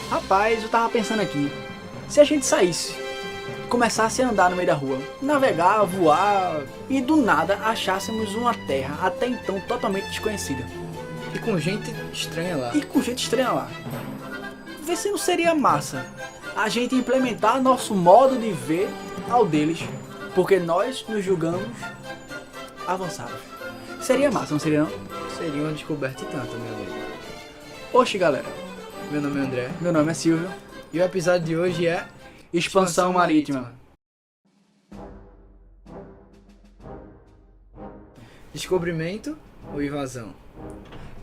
Rapaz, eu tava pensando aqui, se a gente saísse, começasse a andar no meio da rua, navegar, voar e do nada achássemos uma terra até então totalmente desconhecida E com gente estranha lá. e com gente estranha lá, vê se não seria massa a gente implementar nosso modo de ver ao deles, porque nós nos julgamos avançados. Seria massa, não seria não? Seria uma descoberta e tanto, meu amigo. Oxe galera, Meu nome é André. meu nome é Silvio, E o episódio de hoje é Expansão Marítima. Descobrimento ou invasão?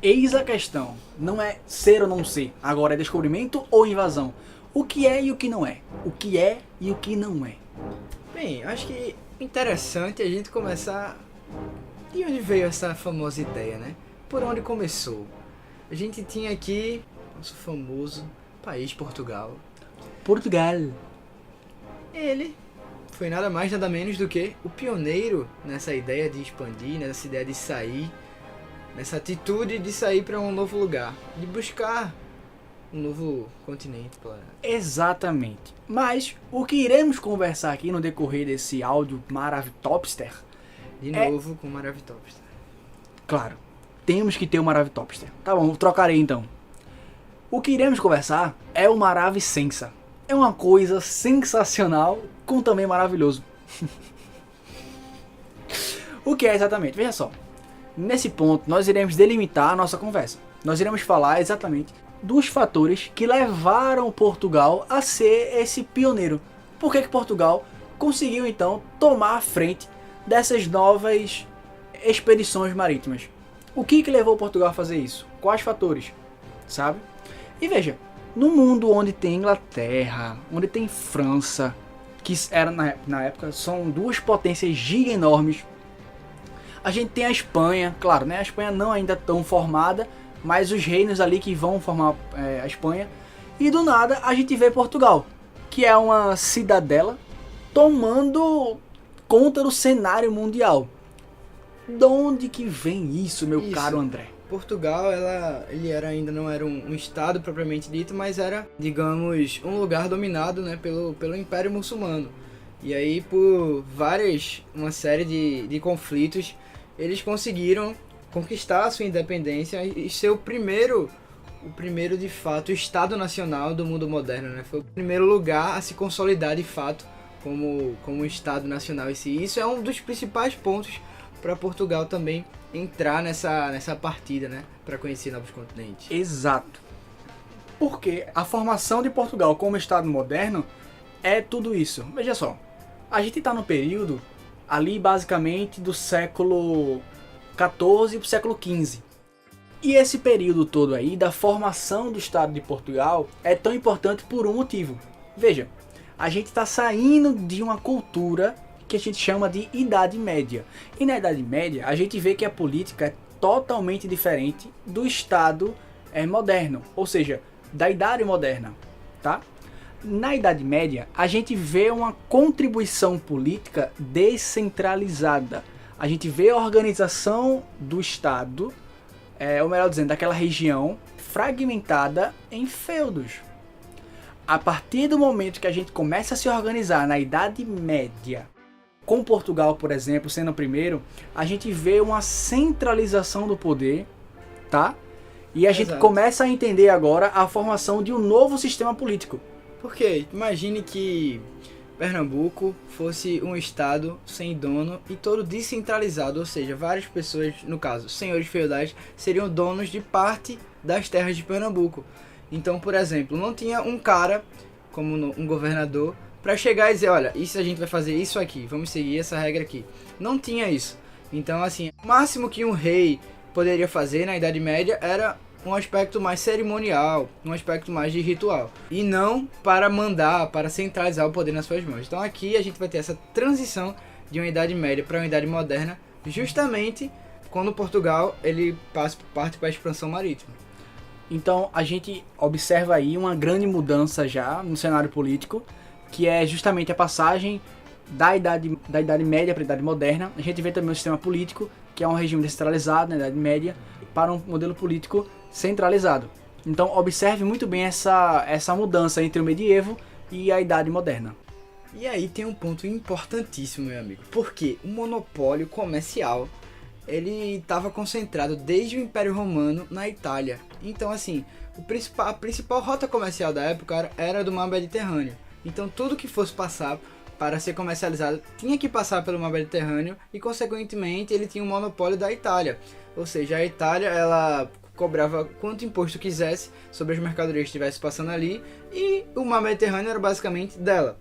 Eis a questão, não é ser ou não ser, agora é descobrimento ou invasão. O que é e o que não é, o que é e o que não é. Bem, acho que interessante a gente começar de onde veio essa famosa ideia, né? Por onde começou? A gente tinha aqui nosso famoso país Portugal. Portugal. Ele foi nada mais nada menos do que o pioneiro nessa ideia de expandir, nessa ideia de sair, nessa atitude de sair para um novo lugar, de buscar um novo continente. Exatamente. Mas o que iremos conversar aqui no decorrer desse áudio Maravitopster, De É. novo com Maravitopster. claro, temos que ter o Maravitopster. Tá bom, trocarei então. O que iremos conversar é o Maravicença. É uma coisa sensacional, com também maravilhoso. O que é exatamente? Veja só. Nesse ponto, nós iremos delimitar a nossa conversa. Nós iremos falar exatamente dos fatores que levaram Portugal a ser esse pioneiro. Por que Portugal conseguiu então tomar a frente dessas novas expedições marítimas? O que levou Portugal a fazer isso? Quais fatores? Sabe? E veja, no mundo onde tem Inglaterra, onde tem França, que era na época são duas potências giga enormes. A gente tem a Espanha, claro, né? A Espanha não ainda tão formada, mas os reinos ali que vão formar a Espanha. E do nada a gente vê Portugal, que é uma cidadela tomando conta do cenário mundial. De onde que vem isso, meu Isso. caro André? Portugal, ele ainda não era um estado propriamente dito, mas era, digamos, um lugar dominado, né, pelo Império Muçulmano. E aí, por uma série de conflitos, eles conseguiram conquistar a sua independência e ser o primeiro de fato Estado Nacional do mundo moderno, né? Foi o primeiro lugar a se consolidar de fato como um Estado Nacional. E isso é um dos principais pontos para Portugal também entrar nessa partida, né? Para conhecer novos continentes. Exato. Porque a formação de Portugal como Estado moderno é tudo isso. Veja só, a gente está no período ali basicamente do século XIV para o século XV. E esse período todo aí da formação do Estado de Portugal é tão importante por um motivo. Veja, a gente está saindo de uma cultura que a gente chama de Idade Média. E na Idade Média a gente vê que a política é totalmente diferente do Estado moderno, ou seja, da Idade Moderna, tá? Na Idade Média a gente vê uma contribuição política descentralizada. A gente vê a organização do Estado, ou melhor dizendo, daquela região fragmentada em feudos. A partir do momento que a gente começa a se organizar na Idade Média, com Portugal, por exemplo, sendo o primeiro, a gente vê uma centralização do poder, tá? E a gente Exato. começa a entender agora a formação de um novo sistema político. Porque imagine que Pernambuco fosse um estado sem dono e todo descentralizado, ou seja, várias pessoas, no caso, senhores feudais, seriam donos de parte das terras de Pernambuco. Então, por exemplo, não tinha um cara, como um governador, para chegar e dizer, olha, isso a gente vai fazer isso aqui, vamos seguir essa regra aqui. Não tinha isso. Então, assim, o máximo que um rei poderia fazer na Idade Média era um aspecto mais cerimonial, um aspecto mais de ritual. E não para mandar, para centralizar o poder nas suas mãos. Então aqui a gente vai ter essa transição de uma Idade Média para uma Idade Moderna, justamente quando Portugal ele parte para a expansão marítima. Então a gente observa aí uma grande mudança já no cenário político, que é justamente a passagem da Idade Média para a Idade Moderna. A gente vê também o sistema político, que é um regime descentralizado na Idade Média, para um modelo político centralizado. Então observe muito bem essa mudança entre o medievo e a Idade Moderna. E aí tem um ponto importantíssimo, meu amigo, porque o monopólio comercial ele estava concentrado desde o Império Romano na Itália. Então, assim, a principal rota comercial da época era do mar Mediterrâneo. Então, tudo que fosse passar para ser comercializado tinha que passar pelo mar Mediterrâneo e, consequentemente, ele tinha um monopólio da Itália. Ou seja, a Itália ela cobrava quanto imposto quisesse sobre as mercadorias que estivessem passando ali e o mar Mediterrâneo era basicamente dela.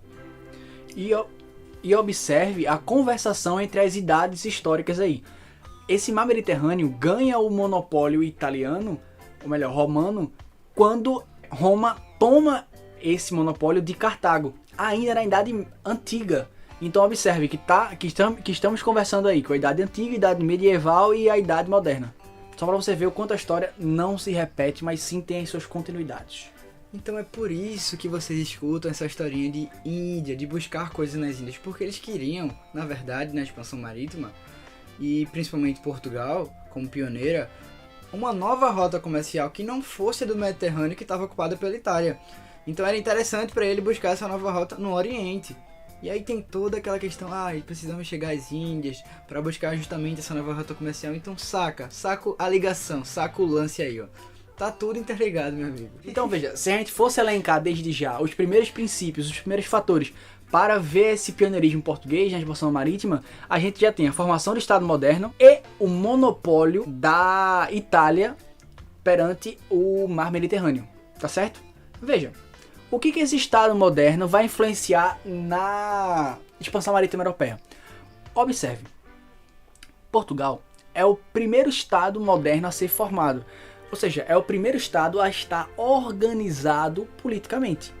E observe a conversação entre as idades históricas aí. Esse mar Mediterrâneo ganha o monopólio italiano, ou melhor, romano, quando Roma toma esse monopólio de Cartago, ainda na Idade Antiga. Então observe que estamos conversando aí com a Idade Antiga, a Idade Medieval e a Idade Moderna. Só para você ver o quanto a história não se repete, mas sim tem as suas continuidades. Então é por isso que vocês escutam essa historinha de Índia, de buscar coisas nas Índias, porque eles queriam, na verdade, na expansão marítima, e principalmente Portugal, como pioneira, uma nova rota comercial que não fosse do Mediterrâneo que estava ocupada pela Itália. Então era interessante para ele buscar essa nova rota no Oriente. E aí tem toda aquela questão, precisamos chegar às Índias para buscar justamente essa nova rota comercial. Então saca a ligação, saca o lance aí, ó. Tá tudo interligado, meu amigo. Então veja, se a gente fosse elencar desde já os primeiros princípios, os primeiros fatores para ver esse pioneirismo português na expansão marítima, a gente já tem a formação do Estado moderno e o monopólio da Itália perante o mar Mediterrâneo, tá certo? Veja, o que esse Estado moderno vai influenciar na expansão marítima europeia? Observe, Portugal é o primeiro Estado moderno a ser formado, ou seja, é o primeiro Estado a estar organizado politicamente,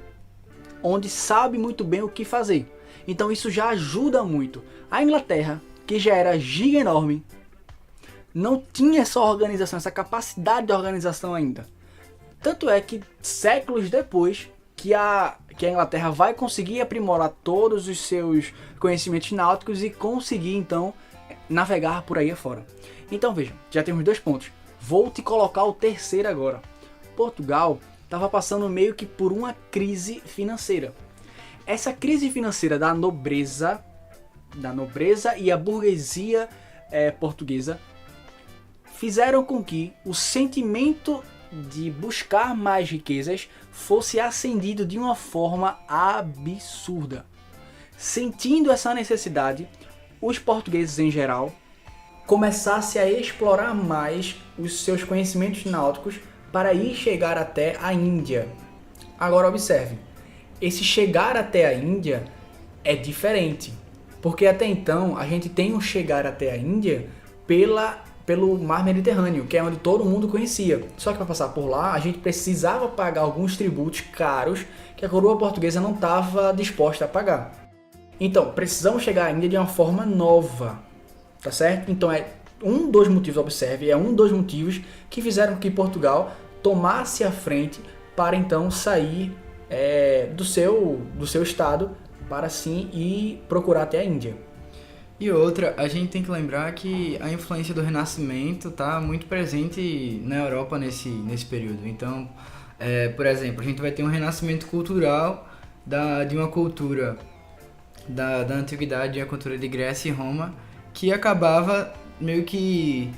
onde sabe muito bem o que fazer. Então isso já ajuda muito. A Inglaterra, que já era giga enorme, não tinha essa organização, essa capacidade de organização ainda. Tanto é que séculos depois que a Inglaterra vai conseguir aprimorar todos os seus conhecimentos náuticos e conseguir então navegar por aí afora. Então veja, já temos 2 pontos. Vou te colocar o terceiro agora. Portugal estava passando meio que por uma crise financeira. Essa crise financeira da nobreza e a burguesia portuguesa fizeram com que o sentimento de buscar mais riquezas fosse acendido de uma forma absurda. Sentindo essa necessidade, os portugueses em geral começassem a explorar mais os seus conhecimentos náuticos para ir chegar até a Índia. Agora observe, esse chegar até a Índia é diferente, porque até então a gente tem um chegar até a Índia pelo mar Mediterrâneo, que é onde todo mundo conhecia. Só que para passar por lá, a gente precisava pagar alguns tributos caros que a coroa portuguesa não estava disposta a pagar. Então, precisamos chegar à Índia de uma forma nova, tá certo? Então é um dos motivos, observe, é um dos motivos que fizeram que Portugal tomasse a frente para então sair do seu estado para sim ir procurar até a Índia. E outra, a gente tem que lembrar que a influência do Renascimento está muito presente na Europa nesse período. Então, por exemplo, a gente vai ter um renascimento cultural de uma cultura da Antiguidade, a cultura de Grécia e Roma, que acabava meio que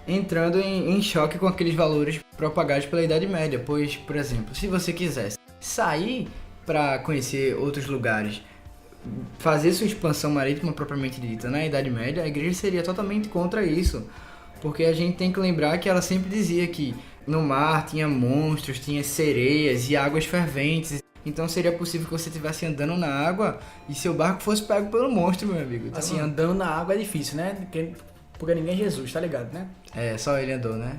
entrando em choque com aqueles valores propagados pela Idade Média. Pois, por exemplo, se você quisesse sair para conhecer outros lugares, fazer sua expansão marítima propriamente dita na Idade Média, a igreja seria totalmente contra isso, porque a gente tem que lembrar que ela sempre dizia que no mar tinha monstros, tinha sereias e águas ferventes, então seria possível que você estivesse andando na água e seu barco fosse pego pelo monstro, meu amigo. Então, assim, andando na água é difícil, né? Porque ninguém é Jesus, tá ligado, né? Só ele andou, né?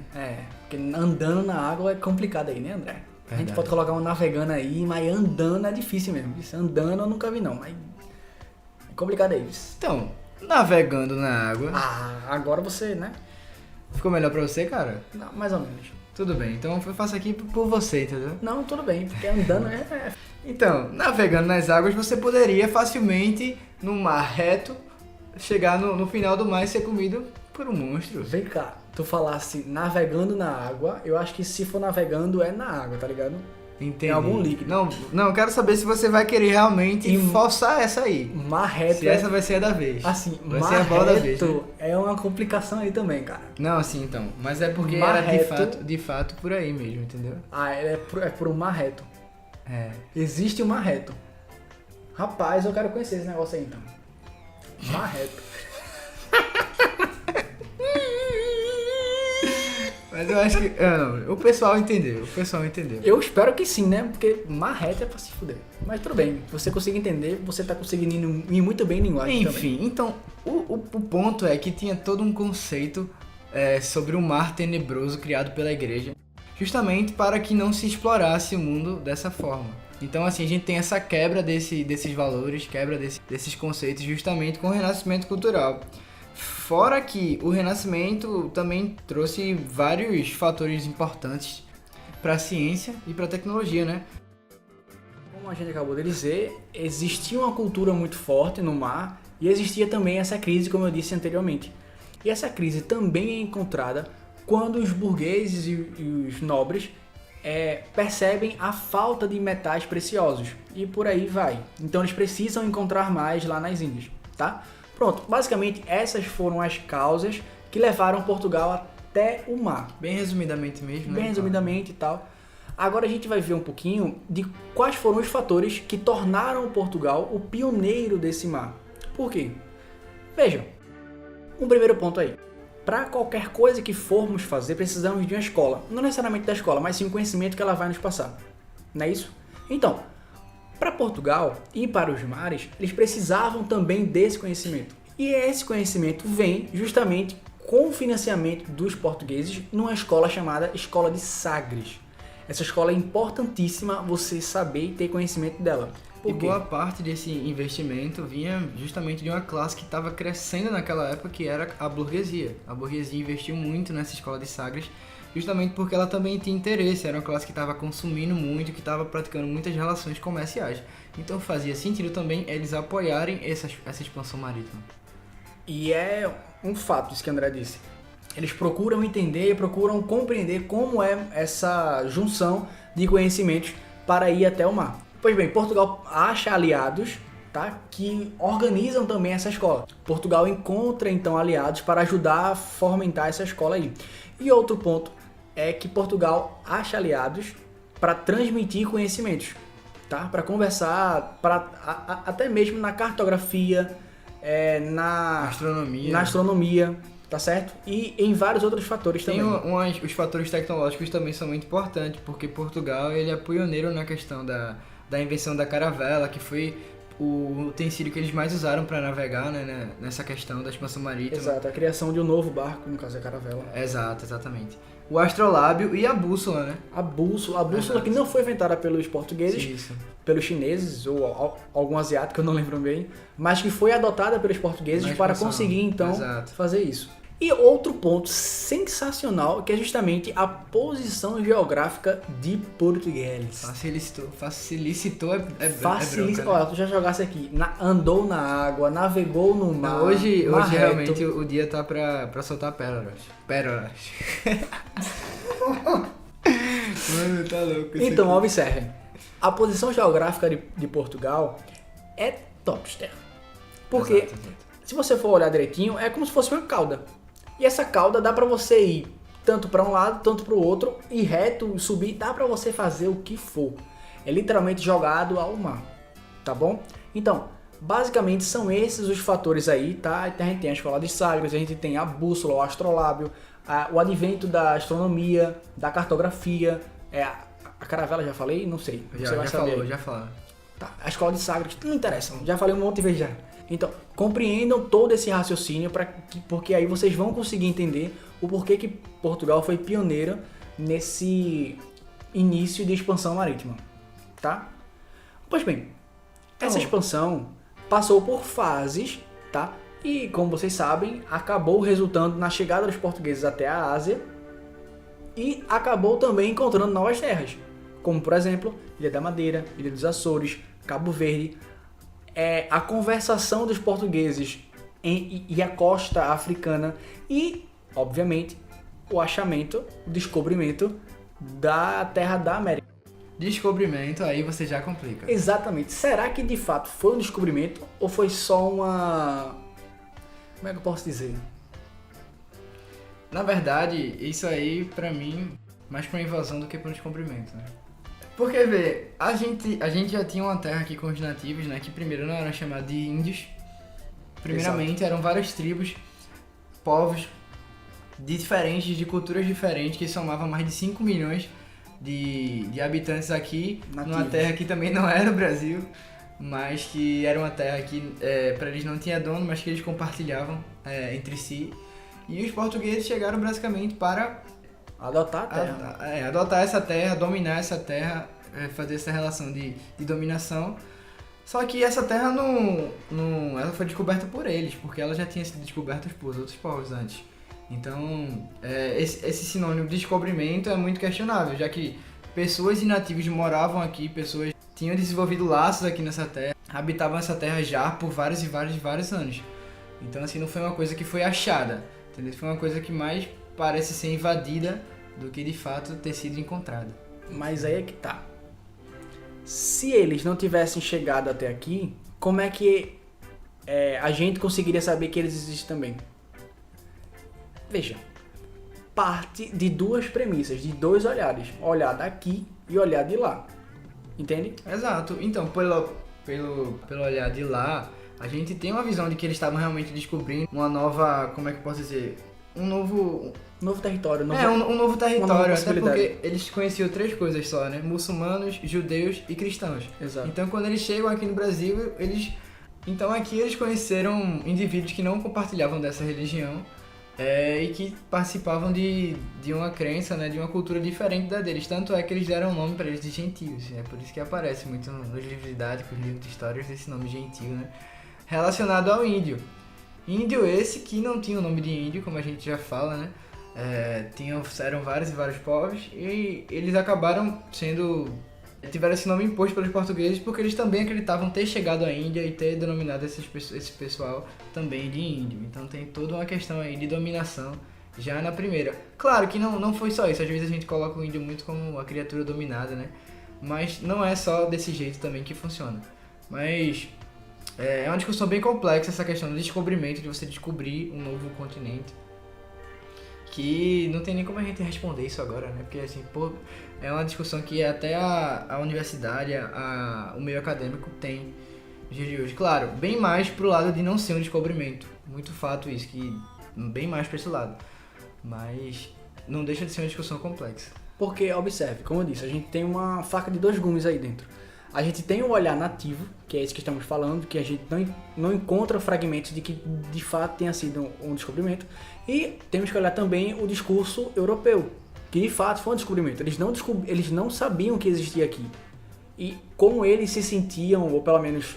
Porque andando na água é complicado aí, né, André? Verdade. A gente pode colocar um navegando aí, mas andando é difícil mesmo. Andando eu nunca vi não, mas é complicado aí. Então, navegando na água... agora você, né? Ficou melhor pra você, cara? Não, mais ou menos. Tudo bem, então eu faço aqui por você, entendeu? Não, tudo bem, porque andando Então, navegando nas águas, você poderia facilmente, no mar reto, chegar no final do mar e ser comido por um monstro. Vem cá, tu falasse navegando na água, eu acho que se for navegando é na água, tá ligado? Entendi. Tem algum líquido. Não, eu quero saber se você vai querer realmente forçar essa aí. Mar reto Se essa vai ser a da vez. Assim, vai mar ser a bola da vez, reto né? é uma complicação aí também, cara. Não, assim, então. Mas é porque Mar era reto- de fato por aí mesmo, entendeu? Ah, é por um mar reto. É. Existe um mar reto. Rapaz, eu quero conhecer esse negócio aí então. Mar reto. Mas eu acho que. Não, o pessoal entendeu. Eu espero que sim, né? Porque mar reto é pra se fuder. Mas tudo bem, se você consegue entender, você tá conseguindo ir muito bem em linguagem também. Enfim, então, o ponto é que tinha todo um conceito sobre o mar tenebroso criado pela igreja, justamente para que não se explorasse o mundo dessa forma. Então, assim, a gente tem essa quebra desses valores, quebra desses conceitos, justamente com o renascimento cultural. Fora que o Renascimento também trouxe vários fatores importantes para a ciência e para a tecnologia, né? Como a gente acabou de dizer, existia uma cultura muito forte no mar e existia também essa crise, como eu disse anteriormente. E essa crise também é encontrada quando os burgueses e os nobres percebem a falta de metais preciosos e por aí vai. Então eles precisam encontrar mais lá nas Índias, tá? Pronto, basicamente essas foram as causas que levaram Portugal até o mar. Bem resumidamente mesmo, né? Bem resumidamente e tal. Agora a gente vai ver um pouquinho de quais foram os fatores que tornaram Portugal o pioneiro desse mar. Por quê? Vejam, um primeiro ponto aí. Para qualquer coisa que formos fazer, precisamos de uma escola. Não necessariamente da escola, mas sim um conhecimento que ela vai nos passar. Não é isso? Então, para Portugal e para os mares, eles precisavam também desse conhecimento. E esse conhecimento vem justamente com o financiamento dos portugueses numa escola chamada Escola de Sagres. Essa escola é importantíssima você saber e ter conhecimento dela. E Por quê? boa parte desse investimento vinha justamente de uma classe que estava crescendo naquela época, que era a burguesia. A burguesia investiu muito nessa escola de Sagres, justamente porque ela também tinha interesse, era uma classe que estava consumindo muito, que estava praticando muitas relações comerciais. Então fazia sentido também eles apoiarem essa expansão marítima. E é um fato isso que André disse. Eles procuram entender e procuram compreender como é essa junção de conhecimentos para ir até o mar. Pois bem, Portugal acha aliados, tá, que organizam também essa escola. Portugal encontra então aliados para ajudar a fomentar essa escola aí. E outro ponto é que Portugal acha aliados para transmitir conhecimentos, tá? Para conversar, até mesmo na cartografia, na astronomia, tá certo? E em vários outros fatores Tem também. os fatores tecnológicos também são muito importantes, porque Portugal ele é pioneiro na questão da invenção da caravela, que foi o utensílio que eles mais usaram para navegar, né, nessa questão da expansão marítima. Exato, a criação de um novo barco, no caso a caravela. Exato, exatamente. O astrolábio e a bússola, né? A bússola Exato. que não foi inventada pelos portugueses, Isso. pelos chineses ou algum asiático, que eu não lembro bem, mas que foi adotada pelos portugueses Na para expansão. conseguir então Exato. fazer isso. E outro ponto sensacional, que é justamente a posição geográfica de Portugueles. Facilitou Facilita. bronca, né? Olha, tu já jogasse aqui, andou na água, navegou no mar. Não, hoje mar reto. realmente o dia tá pra soltar pérolas. Mano, tá louco. isso Então, aqui. observem. A posição geográfica de Portugal é topster. Porque, Exato. se você for olhar direitinho, é como se fosse uma cauda. E essa cauda dá pra você ir tanto pra um lado, tanto pro outro, e reto, subir, dá pra você fazer o que for. É literalmente jogado ao mar, tá bom? Então, basicamente são esses os fatores aí, tá? A gente tem a escola de Sagres, a gente tem a bússola, o astrolábio, o advento da astronomia, da cartografia, a caravela já falei? Não sei. Você vai saber. Já falou. Tá, a escola de Sagres não interessa, já falei um monte de vezes já. Então, compreendam todo esse raciocínio, porque aí vocês vão conseguir entender o porquê que Portugal foi pioneira nesse início de expansão marítima, tá? Pois bem, essa expansão passou por fases, tá? E, como vocês sabem, acabou resultando na chegada dos portugueses até a Ásia e acabou também encontrando novas terras, como, por exemplo, Ilha da Madeira, Ilha dos Açores, Cabo Verde. A conversação dos portugueses e a costa africana e, obviamente, o achamento, o descobrimento da terra da América. Descobrimento, aí você já complica. Exatamente. Será que de fato foi um descobrimento ou foi só uma... Como é que eu posso dizer? Na verdade, isso aí, pra mim, mais pra uma invasão do que pra um descobrimento, né? Porque, vê, a gente já tinha uma terra aqui com os nativos, né? Que primeiro não eram chamados de índios. Primeiramente, eram várias tribos, povos diferentes, de culturas diferentes, que somavam mais de 5 milhões de habitantes aqui, numa terra que também não era o Brasil, mas que era uma terra que para eles não tinha dono, mas que eles compartilhavam entre si. E os portugueses chegaram basicamente para Adotar a terra. adotar essa terra, dominar essa terra, fazer essa relação de dominação. Só que essa terra ela foi descoberta por eles, porque ela já tinha sido descoberta por outros povos antes. Então, esse sinônimo de descobrimento é muito questionável, já que pessoas inativas moravam aqui, pessoas tinham desenvolvido laços aqui nessa terra, habitavam essa terra já por vários e vários anos. Então, assim, não foi uma coisa que foi achada, entendeu? Foi uma coisa que mais parece ser invadida do que de fato ter sido encontrada. Mas aí é que tá. Se eles não tivessem chegado até aqui, como é que a gente conseguiria saber que eles existem também? Veja, parte de duas premissas, de dois olhares. Olhar daqui e olhar de lá. Entende? Exato. Então, pelo olhar de lá, a gente tem uma visão de que eles estavam realmente descobrindo uma nova, como é que eu posso dizer? Um novo território. um novo território, até possibilidade. porque eles conheciam três coisas só, né? Muçulmanos, judeus e cristãos. Exato. Então, quando eles chegam aqui no Brasil, então aqui eles conheceram indivíduos que não compartilhavam dessa religião e que participavam de uma crença, né? De uma cultura diferente da deles. Tanto é que eles deram o nome para eles de gentios. É por isso que aparece muito nos livros didáticos, nos livros de histórias, esse nome gentio, né? Relacionado ao índio. Índio esse que não tinha o nome de índio, como a gente já fala, né? Eram vários e vários povos e eles acabaram tiveram esse nome imposto pelos portugueses porque eles também acreditavam ter chegado à Índia e ter denominado esse pessoal também de índio. Então tem toda uma questão aí de dominação já na primeira. Claro que não foi só isso, às vezes a gente coloca o índio muito como uma criatura dominada, né? Mas não é só desse jeito também que funciona. Mas é uma discussão bem complexa essa questão do descobrimento, de você descobrir um novo continente. Que não tem nem como a gente responder isso agora, né? Porque assim, é uma discussão que até a universidade, o meio acadêmico tem nos dias de hoje. Claro, bem mais pro lado de não ser um descobrimento. Muito fato isso, que bem mais pra esse lado. Mas não deixa de ser uma discussão complexa. Porque, observe, como eu disse, a gente tem uma faca de dois gumes aí dentro. A gente tem o olhar nativo, que é isso que estamos falando, que a gente não encontra fragmentos de que de fato tenha sido um descobrimento. E temos que olhar também o discurso europeu, que de fato foi um descobrimento. Eles não sabiam que existia aqui. E como eles se sentiam, ou pelo menos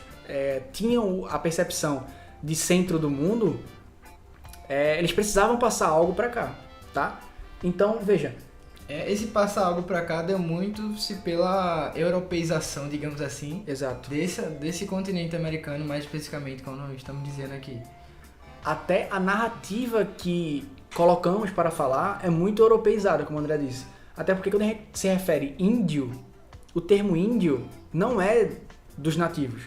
tinham a percepção de centro do mundo, eles precisavam passar algo para cá, tá? Então, veja. Esse passar algo pra cá deu muito-se pela europeização, digamos assim. Exato. Desse continente americano, mais especificamente, como estamos dizendo aqui. Até a narrativa que colocamos para falar é muito europeizada, como o André disse. Até porque quando a gente se refere índio, o termo índio não é dos nativos.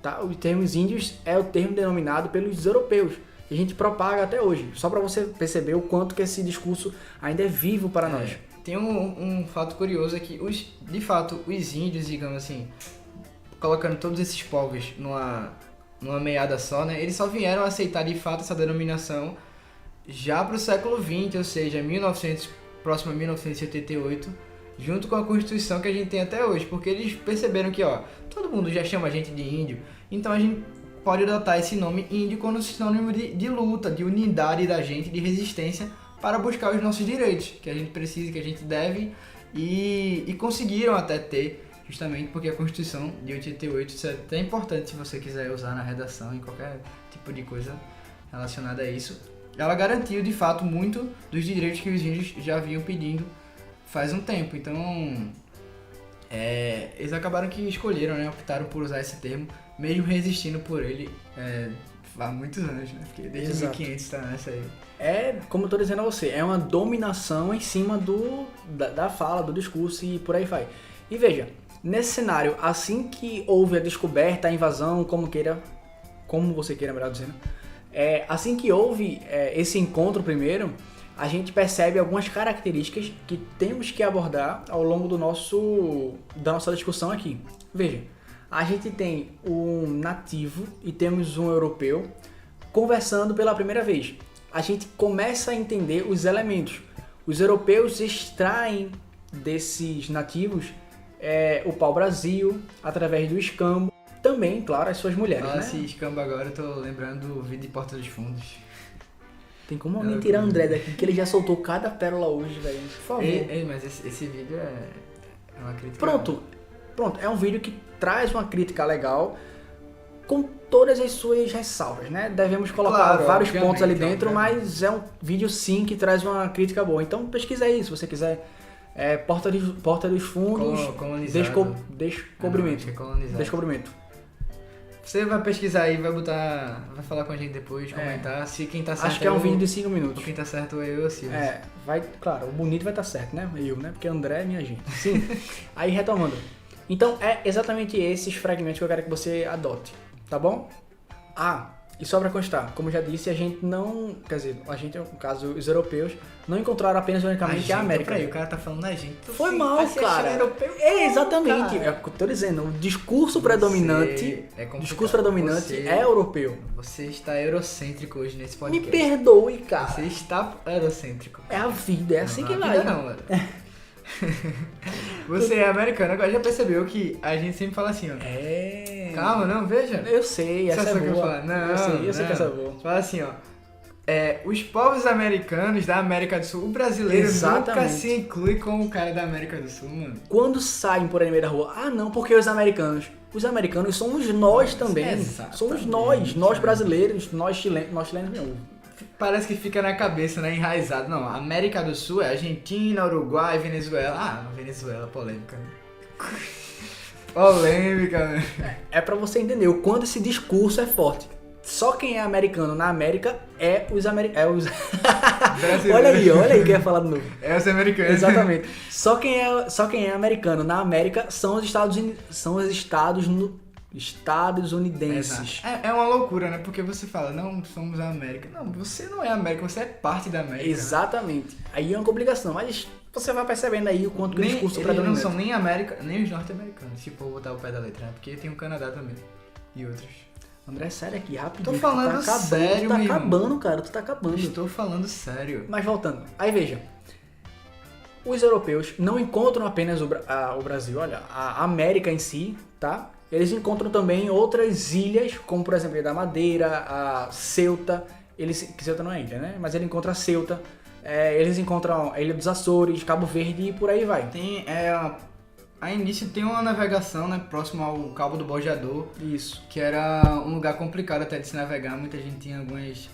Tá? Os termos índios é o termo denominado pelos europeus. E a gente propaga até hoje. Só para você perceber o quanto que esse discurso ainda é vivo para nós. Tem um fato curioso é que, de fato, os índios, digamos assim, colocando todos esses povos numa meada só, né? Eles só vieram aceitar de fato essa denominação já para o século XX, ou seja, próximo a 1978, junto com a Constituição que a gente tem até hoje, porque eles perceberam que, todo mundo já chama a gente de índio, então a gente pode adotar esse nome índio como sinônimo de luta, de unidade da gente, de resistência para buscar os nossos direitos, que a gente precisa, que a gente deve, e conseguiram até ter, justamente porque a Constituição de 88, isso é até importante se você quiser usar na redação, em qualquer tipo de coisa relacionada a isso, ela garantiu de fato muito dos direitos que os índios já vinham pedindo faz um tempo. Então, eles acabaram que escolheram, né, optaram por usar esse termo, mesmo resistindo por ele há muitos anos, né? Porque desde Exato. 1500 tá nessa aí. É, como eu tô dizendo a você, é uma dominação em cima da fala, do discurso e por aí vai. E veja, nesse cenário, assim que houve a descoberta, a invasão, como você queira, melhor dizendo, assim que houve esse encontro primeiro, a gente percebe algumas características que temos que abordar ao longo da nossa discussão aqui. Veja, a gente tem um nativo e temos um europeu conversando pela primeira vez. A gente começa a entender os elementos. Os europeus extraem desses nativos o pau-brasil, através do escambo, também, claro, as suas mulheres, Fala né? esse escambo agora, eu tô lembrando do vídeo de Porta dos Fundos. Tem como alguém tirar André daqui, que ele já soltou cada pérola hoje, velho. Por favor. Mas esse vídeo é uma crítica. Pronto, é um vídeo que traz uma crítica legal, com todas as suas ressalvas, né? Devemos colocar Claro, vários obviamente, pontos ali dentro, obviamente. mas é um vídeo sim que traz uma crítica boa. Então pesquisa aí, se você quiser. Porta dos Fundos, Colonizado. Descobrimento. Acho que é colonizado. Descobrimento. Você vai pesquisar aí, vai falar com a gente depois, comentar. Se quem tá certo Acho que é um vídeo de 5 minutos. Quem tá certo é eu ou Silvio. Claro, o bonito vai estar certo, né? Eu, né? Porque André é minha gente. Sim. Aí retomando. Então é exatamente esses fragmentos que eu quero que você adote, tá bom? E só pra constar, como eu já disse, a gente não... Quer dizer, a gente, no caso, os europeus, não encontraram apenas unicamente a América. Peraí, o cara tá falando da gente. Foi mal, cara. Europeu, Exatamente. cara. É o que eu tô dizendo. O discurso predominante... É europeu. Você está eurocêntrico hoje nesse Me podcast. perdoe, cara. Você está eurocêntrico. É a vida, é assim que vai. Não, mano. Você é americano, agora já percebeu que a gente sempre fala assim, ó. Calma, não, veja. Eu sei, essa é Sabe o que eu boa. falo? Não, eu sei que essa é boa. Fala assim, ó. Os povos americanos da América do Sul, o brasileiro nunca Exatamente. se inclui com o cara da América do Sul, mano. Quando saem por aí no meio da rua, não, porque os americanos somos nós também. Exatamente. Somos nós brasileiros, nós chilenos não. Parece que fica na cabeça, né, enraizado. Não, América do Sul é Argentina, Uruguai, Venezuela. Venezuela, polêmica, né? Polêmica, né? É pra você entender o quanto esse discurso é forte. Só quem é americano na América é os americanos. olha aí que eu ia falar de novo. É os americanos. Exatamente. Só quem é americano na América são os Estados Unidenses. É uma loucura, né? Porque você fala, não somos a América. Não, você não é a América, você é parte da América. Exatamente. Aí é uma complicação, mas você vai percebendo aí o quanto que o discurso eles não predominante. são nem América, nem os norte-americanos, se for botar o pé da letra, né? Porque tem o Canadá também. E outros. André, sério aqui, rapidinho. Tô falando sério, Tu tá meu acabando, cara. Tu tá acabando. Estou falando sério. Mas voltando. Aí veja. Os europeus não encontram apenas o Brasil, olha, a América em si, tá? Eles encontram também outras ilhas, como por exemplo a da Madeira, a Ceuta. Que Ceuta não é ilha, né? Mas ele encontra a Ceuta. Eles encontram a Ilha dos Açores, Cabo Verde e por aí vai. A início tem uma navegação, né, próximo ao Cabo do Bojador. Isso. Que era um lugar complicado até de se navegar. Muita gente tinha algumas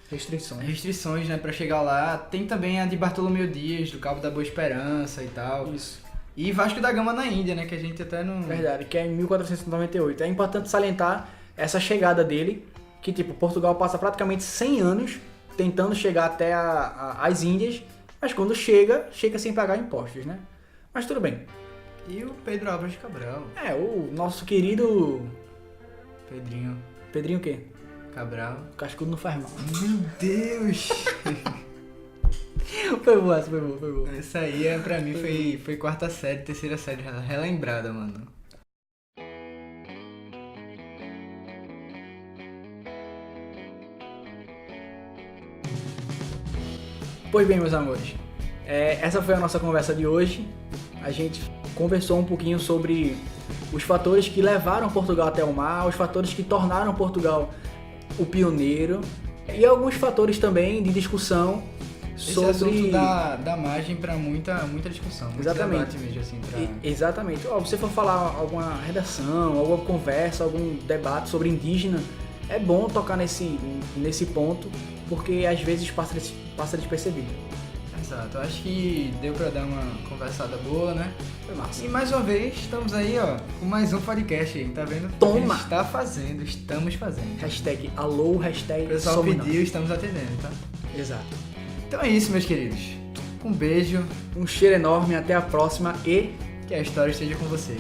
restrições, né, pra chegar lá. Tem também a de Bartolomeu Dias, do Cabo da Boa Esperança e tal. Isso. E Vasco da Gama na Índia, né, que a gente até não... Verdade, que é em 1498. É importante salientar essa chegada dele, que tipo, Portugal passa praticamente 100 anos tentando chegar até as Índias, mas quando chega sem pagar impostos, né? Mas tudo bem. E o Pedro Álvares Cabral. O nosso querido... Pedrinho o quê? Cabral. O cascudo não faz mal. Meu Deus! Foi boa. Essa aí, pra mim, foi quarta série, terceira série relembrada, mano. Pois bem, meus amores, essa foi a nossa conversa de hoje. A gente conversou um pouquinho sobre os fatores que levaram Portugal até o mar, os fatores que tornaram Portugal o pioneiro e alguns fatores também de discussão sobre... Esse assunto dá margem pra muita discussão, muito Exatamente. debate mesmo, assim, Exatamente. Você for falar alguma redação, alguma conversa, algum debate sobre indígena, é bom tocar nesse ponto, porque às vezes passa despercebido. Exato, acho que deu pra dar uma conversada boa, né? Foi massa. E mais uma vez, estamos aí, ó, com mais um podcast aí, tá vendo? Toma! Estamos fazendo. Hashtag alô, hashtag O pessoal somos pediu, nós. estamos atendendo, tá? Exato. Então é isso, meus queridos. Um beijo, Um cheiro enorme, até a próxima e que a história esteja com vocês.